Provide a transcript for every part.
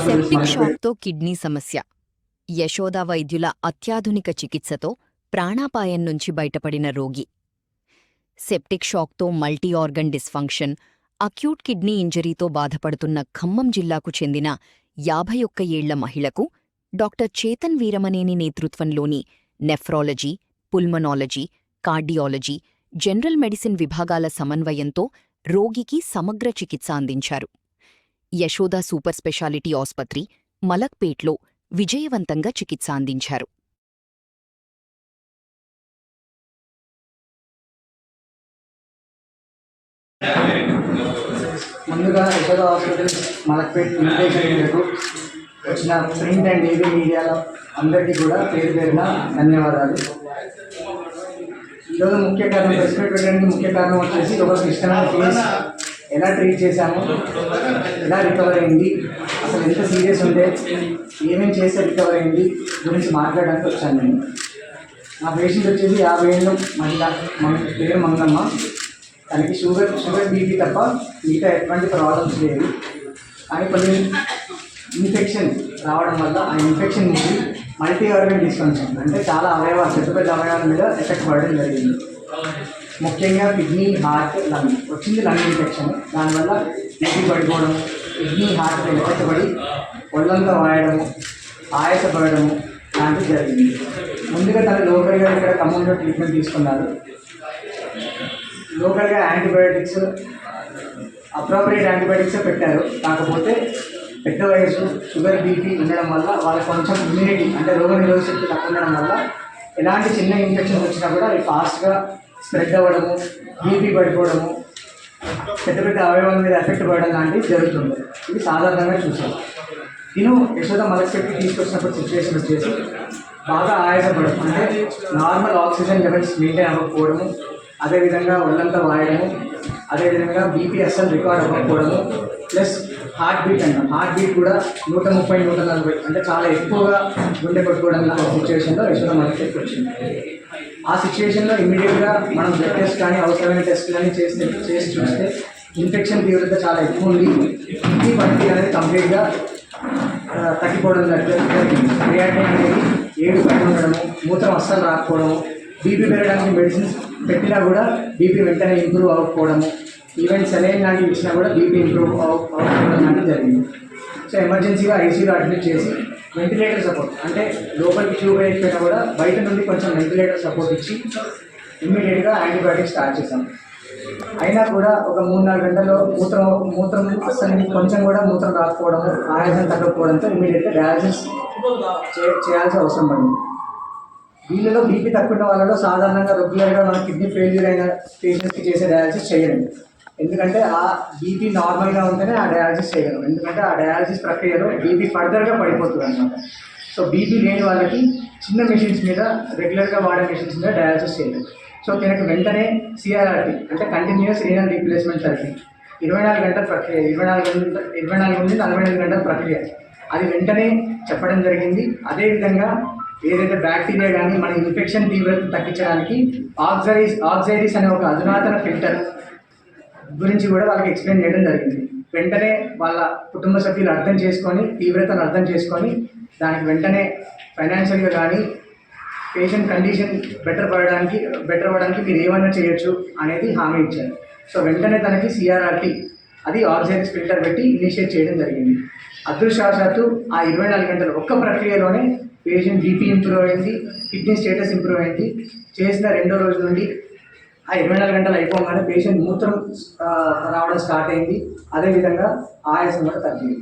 Septic షాక్తో kidney సమస్య. యశోద వైద్యుల అత్యాధునిక చికిత్సతో ప్రాణాపాయం నుంచి బయటపడిన రోగి. సెప్టిక్ షాక్తో multi organ dysfunction, acute kidney ఇంజరీతో బాధపడుతున్న ఖమ్మం జిల్లాకు చెందిన 51 ఏళ్ల మహిళకు డాక్టర్ చేతన్ వీరమనేని నేతృత్వంలోని నెఫ్రాలజీ, పుల్మనాలజీ, కార్డియాలజీ, జనరల్ మెడిసిన్ విభాగాల సమన్వయంతో రోగికి సమగ్ర చికిత్స అందించారు. యశోద సూపర్ స్పెషాలిటీ ఆస్పత్రి, మలక్పేట్లో విజయవంతంగా చికిత్స అందించారు. ముందుగా యశోద హాస్పిటల్ మలక్పేట్ ఇన్విటేషన్ వచ్చిన ప్రింట్ అండ్ ఏబీ మీడియాలో అందరికీ కూడా పేరు పేరున ధన్యవాదాలు. ఈరోజు ముఖ్య కారణం ప్రెస్ మీట్ పెట్టడానికి ముఖ్య కారణం వచ్చేసి ఒక ఇష్టమైన కేసు ఎలా ట్రీట్ చేశాము, ఎలా రికవర్ అయింది, అసలు ఎంత సీరియస్ ఉంటే ఏమేమి చేస్తే రికవర్ అయింది గురించి మాట్లాడడానికి వచ్చాను నేను. నా పేషెంట్ వచ్చేసి 50 ఏళ్ళు మహిళ, పేరు మంగమ్మ. తనకి షుగర్ బీపీ తప్ప మిగతా ఎటువంటి ప్రాబ్లమ్స్ లేవు. కానీ కొన్ని ఇన్ఫెక్షన్ రావడం వల్ల ఆ ఇన్ఫెక్షన్ నుంచి మల్టీ ఆర్గన్ డిస్ఫంక్షన్ అంటే చాలా అవయవాలు, పెద్ద అవయవాల మీద ఎఫెక్ట్ పడడం జరిగింది. ముఖ్యంగా కిడ్నీ, హార్ట్, లంగ్ వచ్చింది. లంగ్ ఇన్ఫెక్షన్, దానివల్ల బీపీ పడిపోవడం, కిడ్నీ, హార్ట్ ఎఫెక్ట్ పడి ఒళ్ళంతా వాయడము, ఆయాసపడము లాంటివి జరిగింది. ముందుగా తన లోకల్గా ఇక్కడ ఖమ్మంలో ట్రీట్మెంట్ తీసుకున్నారు. లోకల్గా యాంటీబయాటిక్స్, అప్రోప్రియేట్ యాంటీబయాటిక్స్ పెట్టారు. కాకపోతే పెద్ద వయసు, షుగర్, బీపీ ఉండడం వల్ల వాళ్ళకి కొంచెం ఇమ్యూనిటీ అంటే రోగనిరోధక శక్తి తక్కువ ఉండడం వల్ల ఎలాంటి చిన్న ఇన్ఫెక్షన్స్ వచ్చినా కూడా అవి ఫాస్ట్గా స్ప్రెడ్ అవ్వడము, బీపీ పడిపోవడము, పెద్ద అవయవాల మీద ఎఫెక్ట్ పడడం లాంటివి జరుగుతుంది. ఇది సాధారణంగా చూసాం. నేను యశోద మలక్పేట్కి తీసుకొచ్చినప్పుడు సిచ్యువేషన్ వచ్చేసి బాగా ఆయాసపడడం, అంటే నార్మల్ ఆక్సిజన్ లెవెల్స్ మెయింటైన్ అవ్వకపోవడము, అదేవిధంగా ఒళ్ళంతా వాయడము, అదేవిధంగా బీపీ అస్సలు రికార్డ్ అవ్వకపోవడము, ప్లస్ హార్ట్ బీట్ కూడా 130, 140 అంటే చాలా ఎక్కువగా గుండె కొట్టుకోవడం లాంటి సిచ్యువేషన్లో యశోద మలక్పేట్కి వచ్చింది. ఆ సిచ్యువేషన్లో ఇమ్మీడియట్గా మనం బ్లడ్ టెస్ట్ కానీ అవసరమైన టెస్టులు కానీ చేసి చూస్తే ఇన్ఫెక్షన్ తీవ్రత చాలా ఎక్కువ ఉంది. కిడ్నీ పనితీరు అనేది కంప్లీట్గా తగ్గిపోవడం జరిగింది. క్రియాటిన్ అనేది 7 పైన ఉండడము, మూత్రం అస్సలు రాకపోవడము, బీపీ పెరగడానికి మెడిసిన్స్ పెట్టినా కూడా బీపీ వెంటనే ఇంప్రూవ్ అవ్వకపోవడము, ఈవెన్ సెలైన్ లాంటివి ఇచ్చినా కూడా బీపీ ఇంప్రూవ్ అవ్వకపోవడం లాంటివి జరిగింది. సో ఎమర్జెన్సీగా ఐసీయూలో అడ్మిట్ చేసి వెంటిలేటర్ సపోర్ట్ అంటే లోపలికి ట్యూబ్ వేయకపోయినా కూడా బయట నుండి కొంచెం వెంటిలేటర్ సపోర్ట్ ఇచ్చి ఇమ్మీడియట్గా యాంటీబయాటిక్స్ స్టార్ట్ చేశాం. అయినా కూడా ఒక 3-4 గంటల్లో మూత్రం అస్సలు కొంచెం కూడా మూత్రం రాకపోవడము, ఆయాసం తగ్గకపోవడంతో ఇమ్మీడియట్గా డయాలసిస్ చేయాల్సిన అవసరం పడింది. వీళ్ళలో బీపీ తక్కువ ఉన్న వాళ్ళలో సాధారణంగా రెగ్యులర్గా మన కిడ్నీ ఫెయిల్యూర్ అయిన పేషెంట్స్కి చేసే డయాలసిస్ చేయలేము. ఎందుకంటే ఆ బీపీ నార్మల్గా ఉంటేనే ఆ డయాలసిస్ చేయగలం. ఎందుకంటే ఆ డయాలసిస్ ప్రక్రియలో బీపీ ఫర్దర్గా పడిపోతుంది అనమాట. సో బీపీ లేని వాళ్ళకి చిన్న మెషిన్స్ మీద, రెగ్యులర్గా వాడే మెషిన్స్ మీద డయాలసిస్ చేయలేము. సో దీనికి వెంటనే సిఆర్ఆర్టీ అంటే కంటిన్యూస్ రీనల్ రీప్లేస్మెంట్ థెరపీ 24 గంటల ప్రక్రియ, 24 నుండి 45 గంటల ప్రక్రియ, అది వెంటనే చెప్పడం జరిగింది. అదేవిధంగా ఏదైతే బ్యాక్టీరియా కానీ మన ఇన్ఫెక్షన్ తీవ్రత తగ్గించడానికి ఆక్సైరీస్ అనే ఒక అధునాతన ఫిల్టర్ గురించి కూడా వాళ్ళకి ఎక్స్ప్లెయిన్ చేయడం జరిగింది. వెంటనే వాళ్ళ కుటుంబ సభ్యులు అర్థం చేసుకొని, తీవ్రతను అర్థం చేసుకొని దానికి వెంటనే ఫైనాన్షియల్గా కానీ పేషెంట్ కండిషన్ బెటర్ అవ్వడానికి మీరు ఏమన్నా చేయొచ్చు అనేది హామీ ఇచ్చారు. సో వెంటనే తనకి సిఆర్ఆర్టీ అది ఆక్సైరీస్ ఫిల్టర్ పెట్టి ఇనిషియేట్ చేయడం జరిగింది. అదృష్టవశాత్తు ఆ 24 గంటల ఒక్క ప్రక్రియలోనే పేషెంట్ బీపీ ఇంప్రూవ్ అయింది, కిడ్నీ స్టేటస్ ఇంప్రూవ్ అయింది. చేసిన 2వ రోజు నుండి ఆ 24 గంటలు అయిపోగానే పేషెంట్ మూత్రం రావడం స్టార్ట్ అయింది. అదేవిధంగా ఆయాసం కూడా తగ్గింది.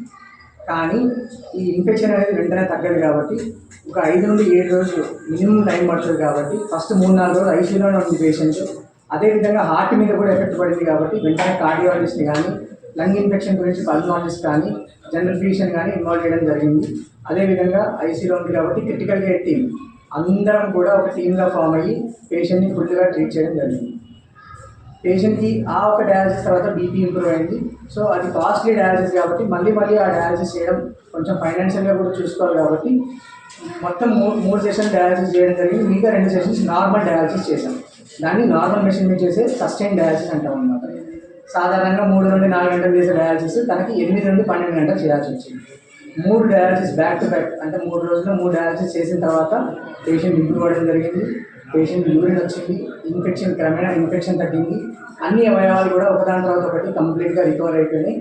కానీ ఈ ఇన్ఫెక్షన్ అనేది వెంటనే తగ్గదు కాబట్టి ఒక 5 నుండి 7 రోజులు మినిమం టైం పడుతుంది. కాబట్టి ఫస్ట్ 3-4 రోజులు ఐసీయూలోనే ఉంది పేషెంట్. అదేవిధంగా హార్ట్ మీద కూడా ఎఫెక్ట్ పడింది కాబట్టి వెంటనే కార్డియాలజిస్ట్ని కానీ, లంగ్ ఇన్ఫెక్షన్ గురించి పల్మనాలజిస్ట్ కానీ, జనరల్ ఫిజిషియన్ కానీ ఇన్వాల్వ్ చేయడం జరిగింది. అదేవిధంగా ఐసీయూలో ఉంది కాబట్టి క్రిటికల్ కేర్ టీమ్ అందరం కూడా ఒక టీమ్గా ఫామ్ అయ్యి పేషెంట్ని ఫుల్గా ట్రీట్ చేయడం జరిగింది. పేషెంట్కి ఆ ఒక డయాలసిస్ తర్వాత బీపీ ఇంప్రూవ్ అయింది. సో అది కాస్ట్లీ డయాలసిస్ కాబట్టి మళ్ళీ ఆ డయాలసిస్ చేయడం కొంచెం ఫైనాన్షియల్గా కూడా చూసుకోవాలి కాబట్టి మొత్తం 3 సెషన్స్ డయాలసిస్ చేయడం జరిగింది. మిగతా 2 సెషన్స్ నార్మల్ డయాలసిస్ చేశాం. దాన్ని నార్మల్ మెషిన్ మీద చేసే సస్టైన్ డయాలసిస్ అంటాం అన్నమాట. సాధారణంగా 3 నుండి 4 గంటలు చేసే డయాలసిస్ తనకి 8 నుండి 12 గంటలు చేయాల్సి వచ్చింది. 3 డయాలసిస్ బ్యాక్ టు బ్యాక్, అంటే 3 రోజుల్లో 3 డయాలసిస్ చేసిన తర్వాత పేషెంట్ ఇంప్రూవ్ అవ్వడం జరిగింది. పేషెంట్ యూరిన్ వచ్చింది, ఇన్ఫెక్షన్ క్రమేణా ఇన్ఫెక్షన్ తగ్గింది, అన్ని అవయవాలు కూడా ఒకదాని తర్వాత ఒకటి కంప్లీట్గా రికవర్ అయిపోయినాయి.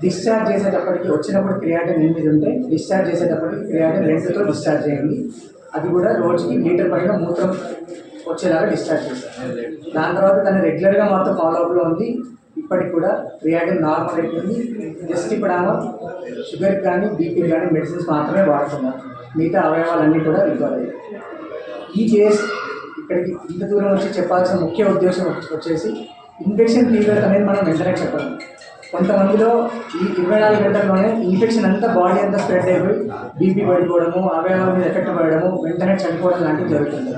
డిశ్చార్జ్ చేసేటప్పటికి వచ్చినప్పుడు క్రియాటిన్ 8 ఉంటే డిశ్చార్జ్ చేసేటప్పటికి క్రియాటిన్ 2తో డిశ్చార్జ్ చేయండి. అది కూడా రోజుకి లీటర్ పైన మూత్రం వచ్చేలాగా డిశ్చార్జ్ చేశారు. దాని తర్వాత తను రెగ్యులర్గా మాతో ఫాలోఅప్లో ఉంది. ఇప్పటికి కూడా క్రియాటిన్ నార్మల్ అయిపోయింది. జస్ట్ ఇప్పుడు ఆమె షుగర్ కానీ బీపీ కానీ మెడిసిన్స్ మాత్రమే వాడుతున్నారు. మిగతా అవయవాలన్నీ కూడా రికవర్ అయ్యాయి. ఈ కేసు ఇక్కడికి ఇంత దూరం వచ్చి చెప్పాల్సిన ముఖ్య ఉద్దేశం వచ్చేసి ఇన్ఫెక్షన్ ఫీవర్ అనేది మనం వెంటనే చెప్పాలి. కొంతమందిలో ఈ 24 గంటల్లోనే ఇన్ఫెక్షన్ అంతా బాడీ అంతా స్ప్రెడ్ అయిపోయి బీపీ పడిపోవడము, అవయవాల మీద ఎఫెక్ట్ పడడము, వెంటనే చనిపోవడం లాంటివి జరుగుతుంది.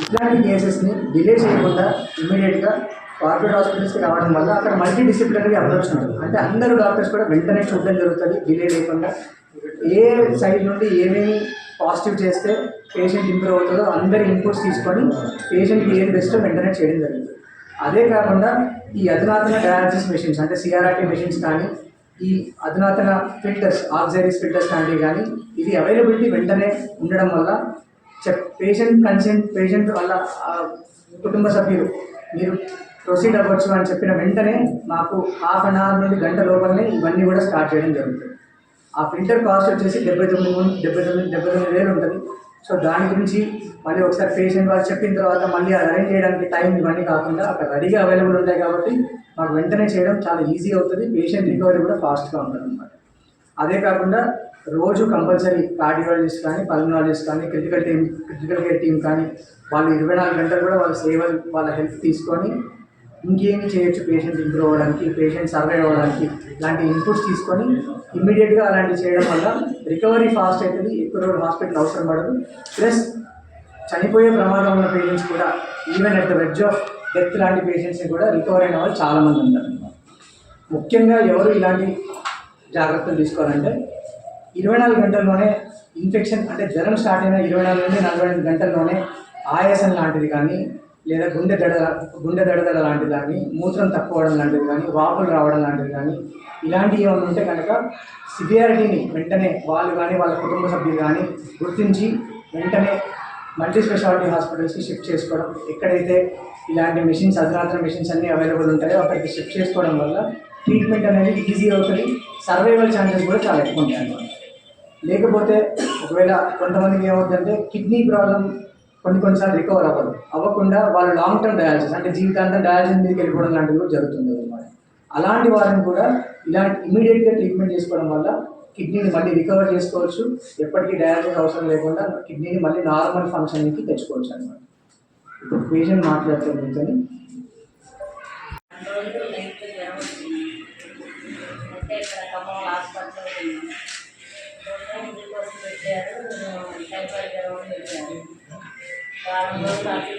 ఇట్లాంటి కేసెస్ని డిలే చేయకుండా ఇమీడియట్గా కార్పొరేట్ హాస్పిటల్స్కి రావడం వల్ల అక్కడ మల్టీ డిసిప్లినరీ అప్రోచ్ ఉంటుంది. అంటే అందరూ డాక్టర్స్ కూడా వెంటనే చూడడం జరుగుతుంది, డిలే లేకుండా. ఏ సైడ్ నుండి ఏమేమి పాజిటివ్ చేస్తే పేషెంట్ ఇంప్రూవ్ అవుతుందో అందరి ఇన్పుట్స్ తీసుకొని పేషెంట్కి ఏది బెస్టో వెంటనే చేయడం జరుగుతుంది. అదే కాకుండా ఈ అధునాతన డయాలసిస్ మెషిన్స్ అంటే సిఆర్ఆర్టీ మెషిన్స్ కానీ, ఈ అధునాతన ఫిల్టర్స్ ఆక్సిలరీస్ ఫిల్టర్స్ లాంటివి కానీ ఇది అవైలబిలిటీ వెంటనే ఉండడం వల్ల పేషెంట్ కన్సెంట్, పేషెంట్ వాళ్ళ కుటుంబ సభ్యులు మీరు ప్రొసీడ్ అవ్వచ్చు అని చెప్పిన వెంటనే మాకు హాఫ్ అన్ అవర్ నుండి గంట లోపలనే ఇవన్నీ కూడా స్టార్ట్ చేయడం జరుగుతుంది. ఆ ఫిల్టర్ కాస్ట్ వచ్చేసి 79,000 ఉంటుంది. సో దాని గురించి మళ్ళీ ఒకసారి పేషెంట్ వాళ్ళు చెప్పిన తర్వాత మళ్ళీ అది అరేంజ్ చేయడానికి టైం ఇవన్నీ కాకుండా అక్కడ రెడీగా అవైలబుల్ ఉంటాయి కాబట్టి మాకు వెంటనే చేయడం చాలా ఈజీ అవుతుంది. పేషెంట్ రికవరీ కూడా ఫాస్ట్గా ఉంటుంది అనమాట. అదే కాకుండా రోజు కంపల్సరీ కార్డియాలజిస్ట్ కానీ, పల్మనాలజిస్ట్ కానీ, క్రిటికల్ కేర్ టీం కానీ వాళ్ళు 24 గంటలు కూడా వాళ్ళ సేవలు, వాళ్ళ హెల్ప్ తీసుకొని ఇంకేమి చేయొచ్చు పేషెంట్ ఇంప్రూవ్ అవ్వడానికి, పేషెంట్ సర్వైవ్ అవ్వడానికి ఇలాంటి ఇన్పుట్స్ తీసుకొని ఇమ్మీడియట్గా అలాంటివి చేయడం వల్ల రికవరీ ఫాస్ట్ అవుతుంది, ఎక్కువ రోజులు హాస్పిటల్ అవసరం పడదు. ప్లస్ చనిపోయే ప్రమాదం ఉన్న పేషెంట్స్ కూడా even at the wedge of death లాంటి పేషెంట్స్ని కూడా రికవర్ అయిన వాళ్ళు చాలామంది ఉంటారు. ముఖ్యంగా ఎవరు ఇలాంటి జాగ్రత్తలు తీసుకోవాలంటే 24 గంటల్లోనే ఇన్ఫెక్షన్ అంటే జ్వరం స్టార్ట్ అయిన 24 నుండి 48 గంటల్లోనే ఆయాసం లాంటిది కానీ, లేదా గుండె దడదల లాంటిది కానీ, మూత్రం తక్కువడం లాంటిది కానీ, వాపులు రావడం లాంటిది కానీ ఇలాంటివి ఏమైనా ఉంటే కనుక సివియారిటీని వెంటనే వాళ్ళు కానీ వాళ్ళ కుటుంబ సభ్యులు కానీ గుర్తించి వెంటనే మల్టీ స్పెషాలిటీ హాస్పిటల్స్కి షిఫ్ట్ చేసుకోవడం, ఎక్కడైతే ఇలాంటి మెషిన్స్ అధునాతన మెషిన్స్ అన్నీ అవైలబుల్ ఉంటాయో అక్కడికి షిఫ్ట్ చేసుకోవడం వల్ల ట్రీట్మెంట్ అనేది ఈజీ అవుతుంది. సర్వైవల్ ఛాన్సెస్ కూడా చాలా ఎక్కువ ఉంటాయి అన్నమాట. లేకపోతే ఒకవేళ కొంతమందికి ఏమవుతుందంటే కిడ్నీ ప్రాబ్లం కొన్నిసార్లు రికవర్ అవ్వకుండా వాళ్ళు లాంగ్ టర్మ్ డయాలసిస్ అంటే జీవితాంతం డయాలసిస్ మీదకి వెళ్ళిపోవడం లాంటివి కూడా జరుగుతుంది అన్నమాట. అలాంటి వారిని కూడా ఇలాంటి ఇమీడియట్గా ట్రీట్మెంట్ చేసుకోవడం వల్ల కిడ్నీని మళ్ళీ రికవర్ చేసుకోవచ్చు. ఎప్పటికీ డయాలసిస్ అవసరం లేకుండా కిడ్నీని మళ్ళీ నార్మల్ ఫంక్షన్కి తెచ్చుకోవచ్చు అనమాట. ఇప్పుడు పేషెంట్ మాట్లాడుతుంది కానీ ఇక్కడ ఖమ్మం హాస్పిటల్లో గ్లూకోజ్ పెట్టారు, టైఫాయిడ్ జ్వరం పెట్టారు. వారం రోజులు అటు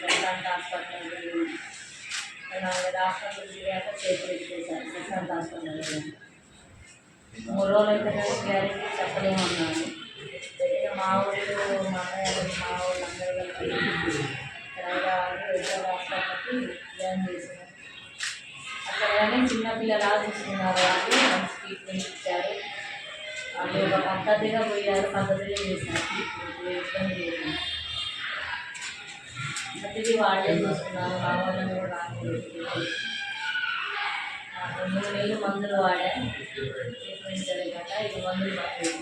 ప్రశాంత్ హాస్పిటల్ హాస్పిటల్ తిరిగాక చేతి పెట్టేశారు. ప్రశాంత్ హాస్పిటల్ 3 రోజులు అయితే గ్యారెంటీ చెప్పలేమన్నాను. పెట్టిన మా ఊళ్ళు, మా అన్నయ్య, మా ఊళ్ళు అందరూ కలిపి హాస్పిటల్కి జాయిన్ చేశారు. అక్కడ కానీ చిన్నపిల్లలు ఆశిస్తున్నారు, వాళ్ళు మంచి ట్రీట్మెంట్ ఇచ్చారు. వాళ్ళు ఒక పద్ధతిగా పోయారు, పద్ధతిగా చేశారు. ఇబ్బంది లేదు, ప్రతిదీ వాళ్ళే చూస్తున్నారు. మా వాళ్ళని కూడా రాలేదు. 3 నెలలు మందులు వాడా ట్రీట్మెంట్ జరగక 5 మందులు వాడారు.